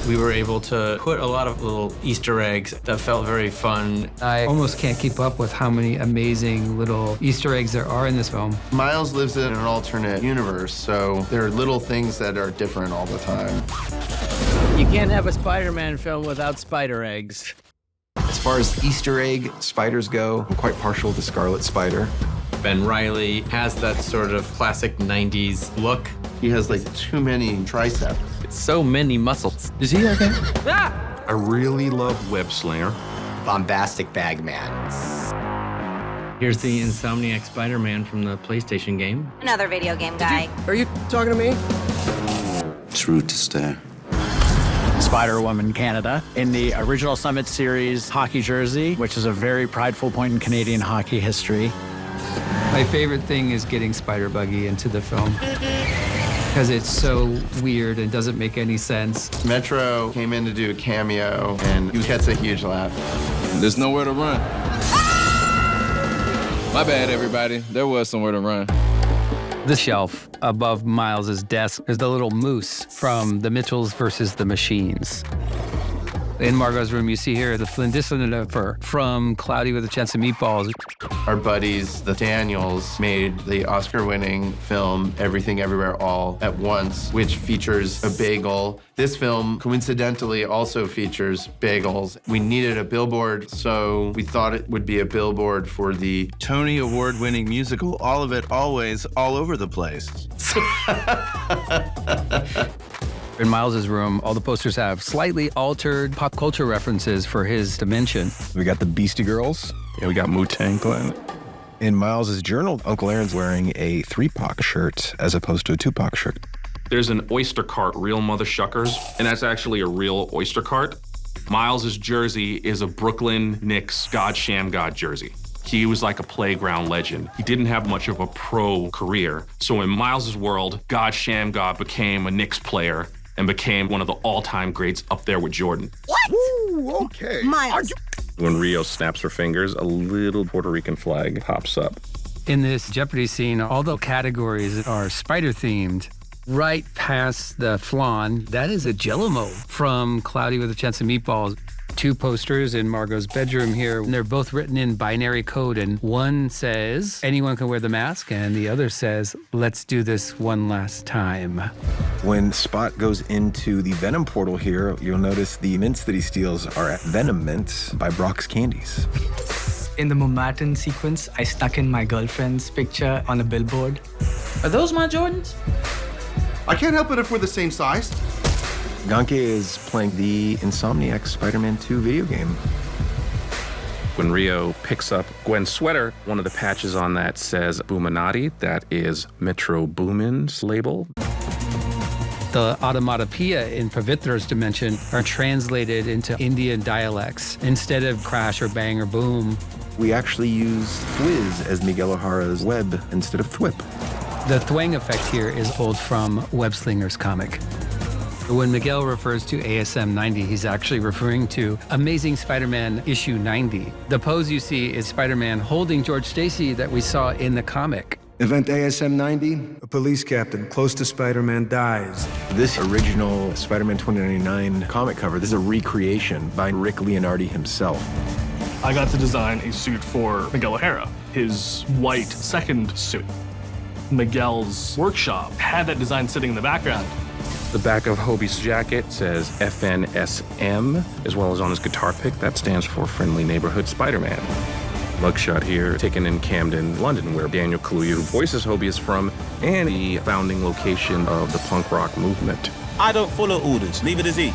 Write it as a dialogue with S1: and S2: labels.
S1: We were able to put a lot of little Easter eggs that felt very fun.
S2: I almost can't keep up with how many amazing little Easter eggs there are in this film.
S3: Miles lives in an alternate universe, so there are little things that are different all the time.
S1: You can't have a Spider-Man film without spider eggs.
S4: As far as Easter egg spiders go, I'm quite partial to Scarlet Spider.
S1: Ben Reilly has that sort of classic 90s look.
S3: He has like too many triceps.
S1: So many muscles.
S2: Is he okay?
S1: Ah!
S5: I really love Web Slinger.
S6: Bombastic Bagman.
S1: Here's the Insomniac Spider-Man from the PlayStation game.
S7: Another video game guy.
S6: Are you talking to me?
S8: It's rude to stare.
S9: Spider-Woman Canada in the original Summit Series hockey jersey, which is a very prideful point in Canadian hockey history.
S2: My favorite thing is getting Spider-Buggy into the film because it's so weird and doesn't make any sense.
S3: Metro came in to do a cameo, and he gets a huge laugh.
S10: There's nowhere to run. My bad, everybody. There was somewhere to run.
S2: The shelf above Miles's desk is the little moose from The Mitchells versus the Machines. In Margot's room, you see here the Flindislover from Cloudy with a Chance of Meatballs.
S3: Our buddies, the Daniels, made the Oscar-winning film Everything Everywhere All at Once, which features a bagel. This film, coincidentally, also features bagels. We needed a billboard, so we thought it would be a billboard for the
S11: Tony Award-winning musical All of It, Always, All Over the Place.
S2: In Miles's room, all the posters have slightly altered pop culture references for his dimension.
S4: We got the Beastie Girls.
S5: Yeah, we got Wu-Tang Clan.
S4: In Miles's journal, Uncle Aaron's wearing a 3-Pac shirt as opposed to a 2-Pac shirt.
S5: There's an oyster cart, real mother shuckers, and that's actually a real oyster cart. Miles's jersey is a Brooklyn Knicks God Sham God jersey. He was like a playground legend. He didn't have much of a pro career. So in Miles's world, God Sham God became a Knicks player and became one of the all-time greats up there with Jordan.
S7: What?
S4: Ooh, okay.
S7: Miles.
S5: When Rio snaps her fingers, a little Puerto Rican flag pops up.
S2: In this Jeopardy scene, all the categories are spider-themed. Right past the flan, that is a Jell-O mold from Cloudy with a Chance of Meatballs. 2 posters in Margot's bedroom here, and they're both written in binary code, and one says, anyone can wear the mask, and the other says, let's do this one last time.
S4: When Spot goes into the Venom portal here, you'll notice the mints that he steals are Venom mints by Brock's Candies.
S12: In the Momatin sequence, I stuck in my girlfriend's picture on a billboard.
S6: Are those my Jordans?
S3: I can't help it if we're the same size.
S4: Ganke is playing the Insomniac Spider-Man 2 video game.
S5: When Rio picks up Gwen's sweater, one of the patches on that says Boominati. That is Metro Boomin's label.
S2: The automatopoeia in Pavitra's dimension are translated into Indian dialects. Instead of crash or bang or boom,
S4: We actually used Fwiz as Miguel O'Hara's web instead of thwip.
S2: the thwang effect here is pulled from Web Slinger's comic. When Miguel refers to ASM 90, he's actually referring to Amazing Spider-Man issue 90. The pose you see is Spider-Man holding George Stacy that we saw in the comic.
S13: Event ASM 90, a police captain close to Spider-Man dies.
S4: This original Spider-Man 2099 comic cover, this is a recreation by Rick Leonardi himself.
S14: I got to design a suit for Miguel O'Hara, his white second suit. Miguel's workshop had that design sitting in the background.
S5: The back of Hobie's jacket says FNSM, as well as on his guitar pick, that stands for Friendly Neighborhood Spider-Man. Mugshot here, taken in Camden, London, where Daniel Kaluuya, who voices Hobie, is from, and the founding location of the punk rock movement.
S8: I don't follow orders. Leave it as he.